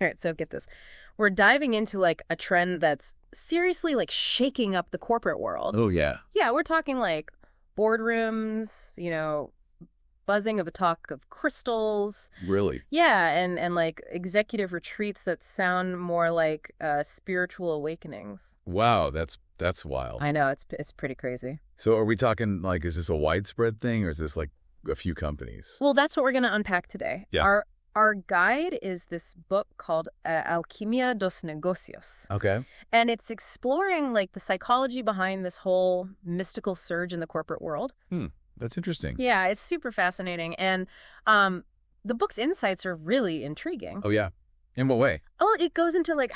All right, so get this. We're diving into like a trend that's seriously like shaking up the corporate world. Oh, yeah. Yeah, we're talking like boardrooms, buzzing of a talk of crystals. Really? Yeah, and like executive retreats that sound more like spiritual awakenings. Wow, that's wild. I know, it's pretty crazy. So are we talking like, is this a widespread thing or is this like a few companies? Well, that's what we're going to unpack today. Yeah. Our guide is this book called Alquimia dos Negócios. Okay. And it's exploring like the psychology behind this whole mystical surge in the corporate world. That's interesting. Yeah, it's super fascinating. And the book's insights are really intriguing. Oh, yeah. In what way? Oh, it goes into like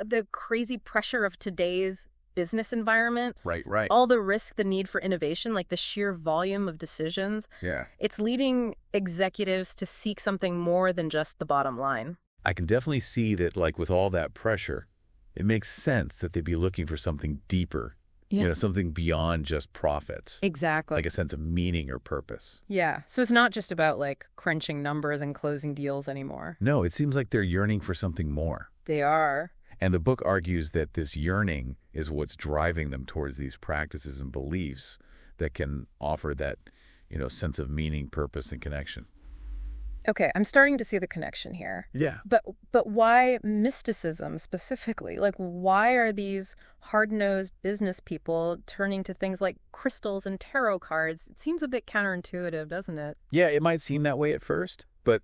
the crazy pressure of today's business environment. Right. All the risk, the need for innovation, like the sheer volume of decisions. Yeah. It's leading executives to seek something more than just the bottom line. I can definitely see that, like, with all that pressure, it makes sense that they'd be looking for something deeper, something beyond just profits. Exactly. Like a sense of meaning or purpose. Yeah. So it's not just about like crunching numbers and closing deals anymore. No, it seems like they're yearning for something more. They are. And the book argues that this yearning is what's driving them towards these practices and beliefs that can offer that, sense of meaning, purpose, and connection. Okay, I'm starting to see the connection here. Yeah. But why mysticism specifically? Like, why are these hard-nosed business people turning to things like crystals and tarot cards? It seems a bit counterintuitive, doesn't it? Yeah, it might seem that way at first, but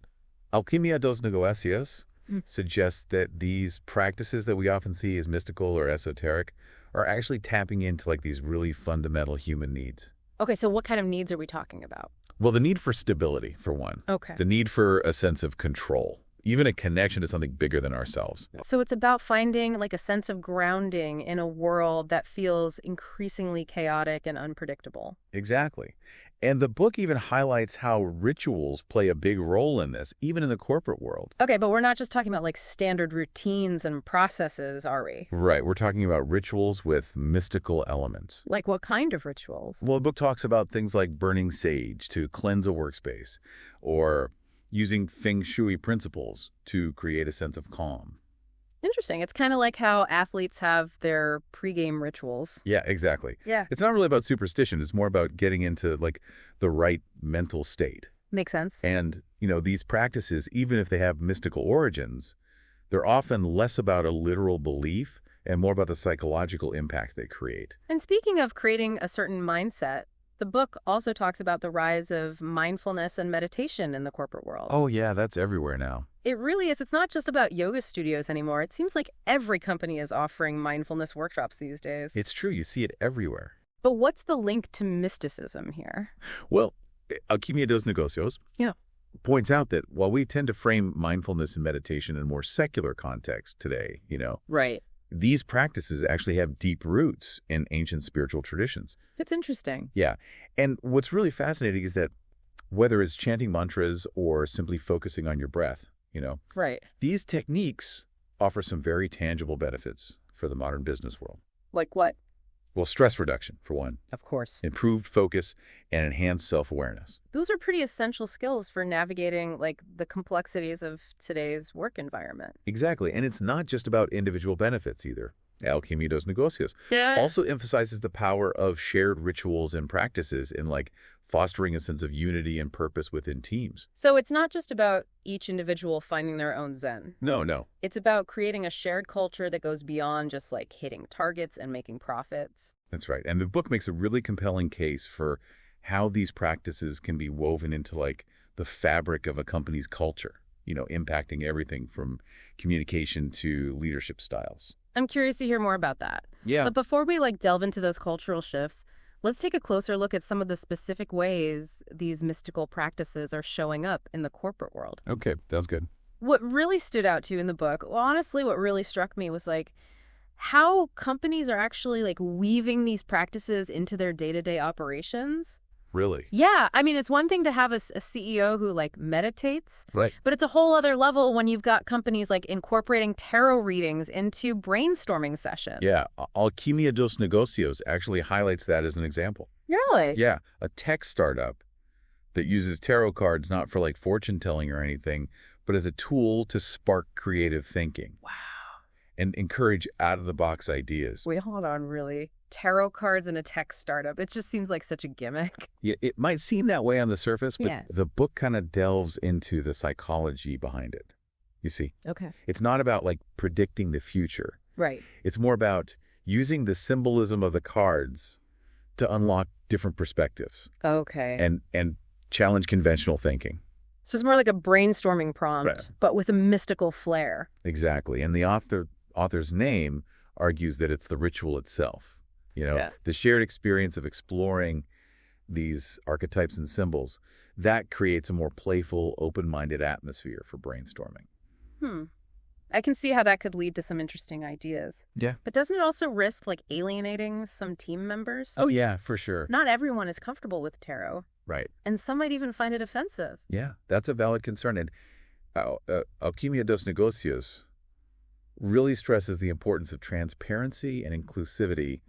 Alquimia dos Negócios suggests that these practices that we often see as mystical or esoteric are actually tapping into like these really fundamental human needs. Okay, so what kind of needs are we talking about? Well, the need for stability, for one. Okay. The need for a sense of control, even a connection to something bigger than ourselves. So it's about finding like a sense of grounding in a world that feels increasingly chaotic and unpredictable. Exactly. And the book even highlights how rituals play a big role in this, even in the corporate world. Okay, but we're not just talking about like standard routines and processes, are we? Right. We're talking about rituals with mystical elements. Like what kind of rituals? Well, the book talks about things like burning sage to cleanse a workspace, or using Feng Shui principles to create a sense of calm. Interesting. It's kind of like how athletes have their pregame rituals. Yeah, exactly. Yeah. It's not really about superstition. It's more about getting into like the right mental state. Makes sense. And, these practices, even if they have mystical origins, they're often less about a literal belief and more about the psychological impact they create. And speaking of creating a certain mindset, the book also talks about the rise of mindfulness and meditation in the corporate world. Oh, yeah, that's everywhere now. It really is. It's not just about yoga studios anymore. It seems like every company is offering mindfulness workshops these days. It's true. You see it everywhere. But what's the link to mysticism here? Well, Alquimia dos Negócios points out that while we tend to frame mindfulness and meditation in a more secular context today, Right. these practices actually have deep roots in ancient spiritual traditions. That's interesting. Yeah. And what's really fascinating is that whether it's chanting mantras or simply focusing on your breath, Right. these techniques offer some very tangible benefits for the modern business world. Like what? Well, stress reduction, for one, Of course. improved focus, and enhanced self-awareness. Those are pretty essential skills for navigating like the complexities of today's work environment. Exactly. And it's not just about individual benefits either. Alquimia dos Negócios Yeah. also emphasizes the power of shared rituals and practices in like fostering a sense of unity and purpose within teams. So it's not just about each individual finding their own zen. No. It's about creating a shared culture that goes beyond just like hitting targets and making profits. That's right. And the book makes a really compelling case for how these practices can be woven into like the fabric of a company's culture, impacting everything from communication to leadership styles. I'm curious to hear more about that. Yeah. But before we like delve into those cultural shifts, let's take a closer look at some of the specific ways these mystical practices are showing up in the corporate world. Okay, that's good. What really stood out to you in the book, well, honestly, what really struck me was like how companies are actually like weaving these practices into their day-to-day operations. Really? Yeah, I mean, it's one thing to have a CEO who like meditates, Right. but it's a whole other level when you've got companies like incorporating tarot readings into brainstorming sessions. Yeah. Alquimia dos Negócios actually highlights that as an example. Really? Yeah. A tech startup that uses tarot cards not for like fortune telling or anything, but as a tool to spark creative thinking. Wow. And encourage out-of-the-box ideas. Wait, hold on, really? Tarot cards in a tech startup. It just seems like such a gimmick. Yeah, it might seem that way on the surface, but Yes. the book kind of delves into the psychology behind it. You see, Okay. it's not about like predicting the future. Right. It's more about using the symbolism of the cards to unlock different perspectives Okay. and challenge conventional thinking. So it's more like a brainstorming prompt, Right. but with a mystical flair. Exactly. And the author's name argues that it's the ritual itself. Yeah. The shared experience of exploring these archetypes and symbols, that creates a more playful, open-minded atmosphere for brainstorming. I can see how that could lead to some interesting ideas. Yeah. But doesn't it also risk like alienating some team members? Oh, yeah, for sure. Not everyone is comfortable with tarot, Right. and some might even find it offensive. Yeah, that's a valid concern. And Alquimia dos Negócios really stresses the importance of transparency and inclusivity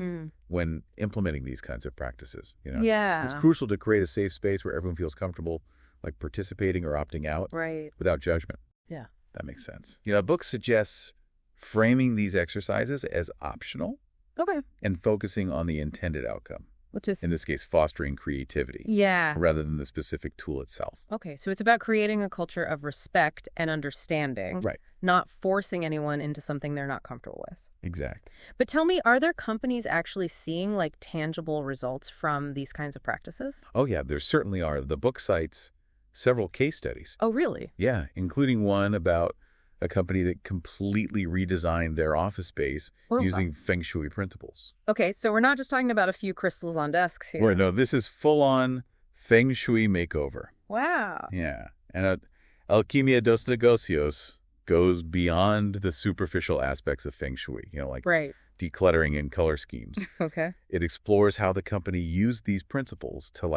when implementing these kinds of practices. Yeah. It's crucial to create a safe space where everyone feels comfortable, like participating or opting out Right. without judgment. Yeah. That makes sense. The book suggests framing these exercises as optional Okay. and focusing on the intended outcome. Which is... In this case, fostering creativity Yeah. rather than the specific tool itself. Okay, so it's about creating a culture of respect and understanding, Right. not forcing anyone into something they're not comfortable with. Exactly. But tell me, are there companies actually seeing like tangible results from these kinds of practices? Oh, yeah, there certainly are. The book cites several case studies. Oh, really? Yeah, including one about a company that completely redesigned their office space Oh, using Feng Shui principles. Okay, so we're not just talking about a few crystals on desks here. Right, no, this is full-on Feng Shui makeover. Wow. Yeah, and Alquimia dos Negócios goes beyond the superficial aspects of Feng Shui, like Right. decluttering and color schemes. Okay. It explores how the company used these principles to,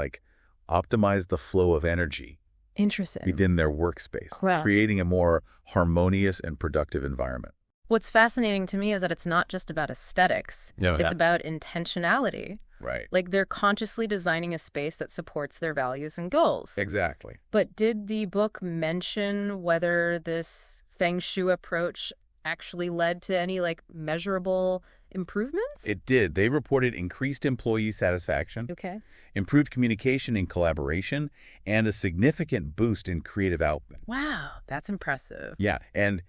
optimize the flow of energy Interesting. within their workspace, Wow. creating a more harmonious and productive environment. What's fascinating to me is that it's not just about aesthetics. No, It's about intentionality. Right. Like they're consciously designing a space that supports their values and goals. Exactly. But did the book mention whether this Feng Shui approach actually led to any measurable improvements? It did. They reported increased employee satisfaction, Okay. improved communication and collaboration, and a significant boost in creative output. Wow, that's impressive. Yeah, and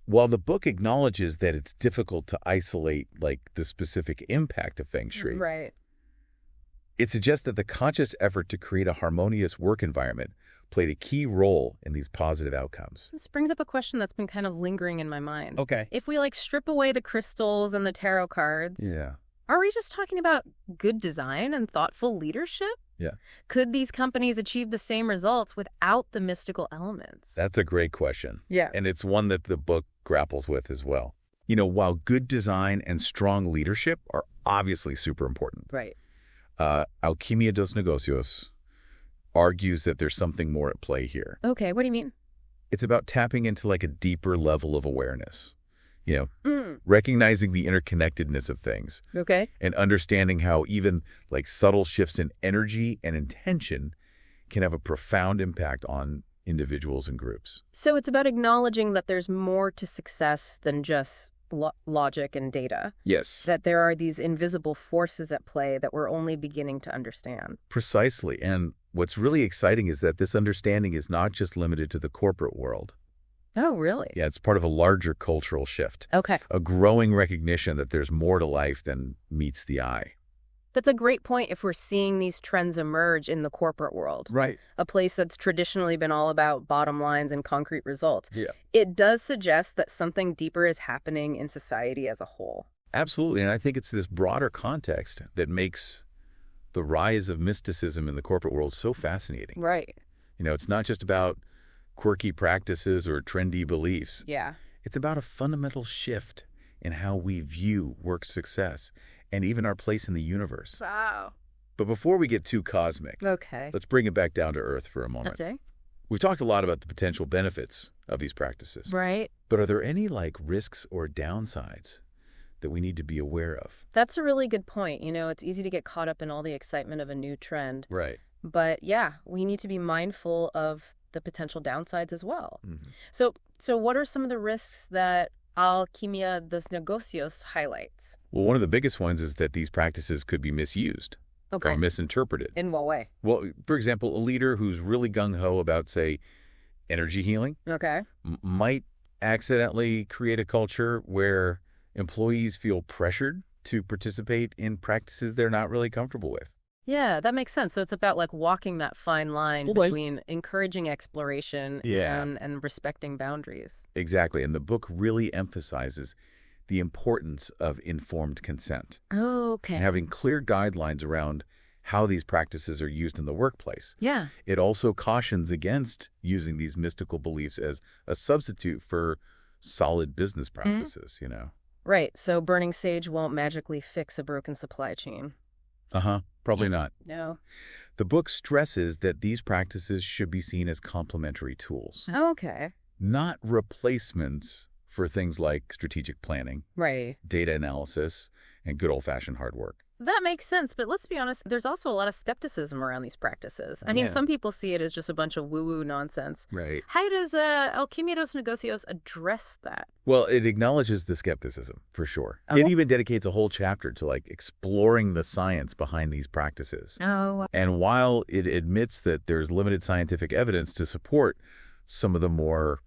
while the book acknowledges that it's difficult to isolate the specific impact of Feng Shui, Right. it suggests that the conscious effort to create a harmonious work environment played a key role in these positive outcomes. This brings up a question that's been kind of lingering in my mind. Okay. If we strip away the crystals and the tarot cards, Yeah. are we just talking about good design and thoughtful leadership? Yeah. Could these companies achieve the same results without the mystical elements? That's a great question. Yeah. And it's one that the book grapples with as well. While good design and strong leadership are obviously super important, Right. Alquimia dos Negócios argues that there's something more at play here. Okay, what do you mean? It's about tapping into a deeper level of awareness, Mm. recognizing the interconnectedness of things Okay. and understanding how even subtle shifts in energy and intention can have a profound impact on individuals and groups. So it's about acknowledging that there's more to success than just logic and data. Yes. That there are these invisible forces at play that we're only beginning to understand. Precisely. And what's really exciting is that this understanding is not just limited to the corporate world. Oh, really? Yeah, it's part of a larger cultural shift, Okay. a growing recognition that there's more to life than meets the eye. That's a great point if we're seeing these trends emerge in the corporate world. Right. A place that's traditionally been all about bottom lines and concrete results. Yeah. It does suggest that something deeper is happening in society as a whole. Absolutely. And I think it's this broader context that makes the rise of mysticism in the corporate world so fascinating. Right. It's not just about quirky practices or trendy beliefs. Yeah. It's about a fundamental shift in how we view work success and even our place in the universe. Wow. But before we get too cosmic, Okay. let's bring it back down to earth for a moment. That's it. We've talked a lot about the potential benefits of these practices. Right. But are there any risks or downsides that we need to be aware of? That's a really good point. It's easy to get caught up in all the excitement of a new trend. Right. But yeah, we need to be mindful of the potential downsides as well. Mhm. So what are some of the risks that Alquimia dos Negócios highlights? Well, one of the biggest ones is that these practices could be misused or Okay. misinterpreted. In what way? Well, for example, a leader who's really gung-ho about, say, energy healing Okay. might accidentally create a culture where employees feel pressured to participate in practices they're not really comfortable with. Yeah, that makes sense. So it's about like walking that fine line Well, like- between encouraging exploration Yeah. and respecting boundaries. Exactly. And the book really emphasizes the importance of informed consent Oh, and okay. having clear guidelines around how these practices are used in the workplace. Yeah. It also cautions against using these mystical beliefs as a substitute for solid business practices, you know? Right. So burning sage won't magically fix a broken supply chain. Probably not. No. The book stresses that these practices should be seen as complementary tools, Okay. not replacements for things like strategic planning, Right. data analysis, and good old-fashioned hard work. That makes sense, but let's be honest, there's also a lot of skepticism around these practices. I mean, Yeah. some people see it as just a bunch of woo-woo nonsense. Right. How does Alquimia dos Negócios address that? Well, it acknowledges the skepticism, for sure. Okay. It even dedicates a whole chapter to, like, exploring the science behind these practices. Oh. And while it admits that there's limited scientific evidence to support some of the more,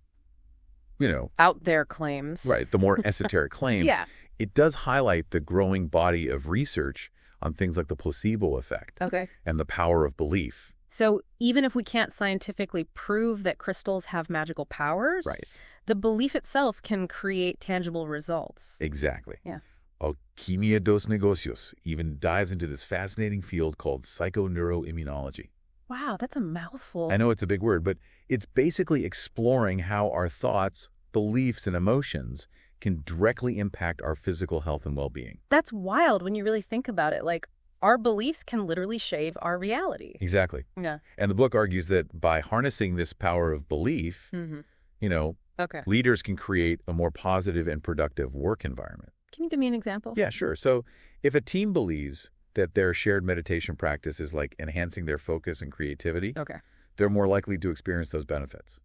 Out there claims. right, the more esoteric claims, Yeah. it does highlight the growing body of research on things like the placebo effect Okay. and the power of belief. So even if we can't scientifically prove that crystals have magical powers, Right. the belief itself can create tangible results. Exactly. Yeah. Alquimia dos Negócios even dives into this fascinating field called psychoneuroimmunology. Wow, that's a mouthful. I know it's a big word, but it's basically exploring how our thoughts, beliefs, and emotions can directly impact our physical health and well-being. That's wild when you really think about it. Like, our beliefs can literally shape our reality. Exactly. Yeah. And the book argues that by harnessing this power of belief, Okay. leaders can create a more positive and productive work environment. Can you give me an example? Yeah, sure. So if a team believes that their shared meditation practice is like enhancing their focus and creativity, Okay. they're more likely to experience those benefits,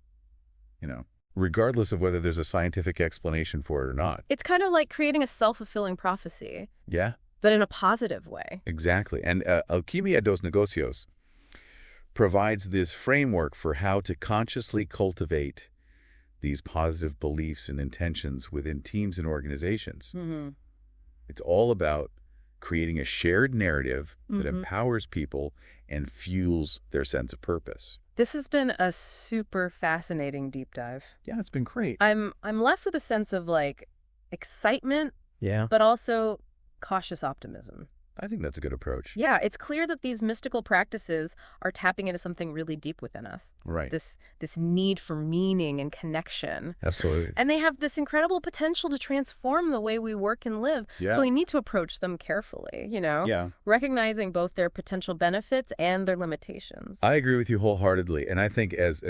regardless of whether there's a scientific explanation for it or not. It's kind of like creating a self-fulfilling prophecy, Yeah, but in a positive way. exactly. And Alquimia dos Negócios provides this framework for how to consciously cultivate these positive beliefs and intentions within teams and organizations. Mm-hmm. It's all about creating a shared narrative that Mhm. empowers people and fuels their sense of purpose. This has been a super fascinating deep dive. Yeah, it's been great. I'm left with a sense of like excitement, Yeah, but also cautious optimism. I think that's a good approach. Yeah, it's clear that these mystical practices are tapping into something really deep within us. Right. This need for meaning and connection. Absolutely. And they have this incredible potential to transform the way we work and live. Yeah. But we need to approach them carefully, Yeah. recognizing both their potential benefits and their limitations. I agree with you wholeheartedly. And I think as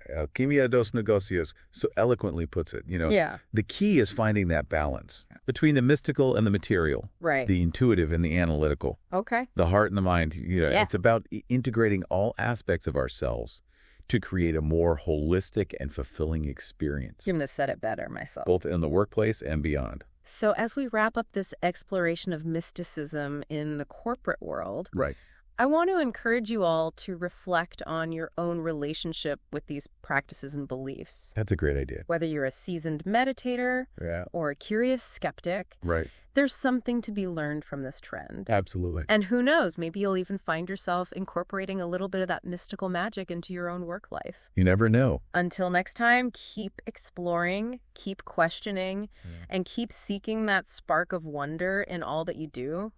Alquimia dos Negócios so eloquently puts it, Yeah, the key is finding that balance between the mystical and the material, right. the intuitive and the analytical, Okay. the heart and the mind. Yeah. It's about integrating all aspects of ourselves to create a more holistic and fulfilling experience, Couldn't have said it better myself. both in the workplace and beyond. So as we wrap up this exploration of mysticism in the corporate world, Right. I want to encourage you all to reflect on your own relationship with these practices and beliefs. That's a great idea. Whether you're a seasoned meditator Yeah. or a curious skeptic, Right. there's something to be learned from this trend. Absolutely. And who knows, maybe you'll even find yourself incorporating a little bit of that mystical magic into your own work life. You never know. Until next time, keep exploring, keep questioning, and keep seeking that spark of wonder in all that you do.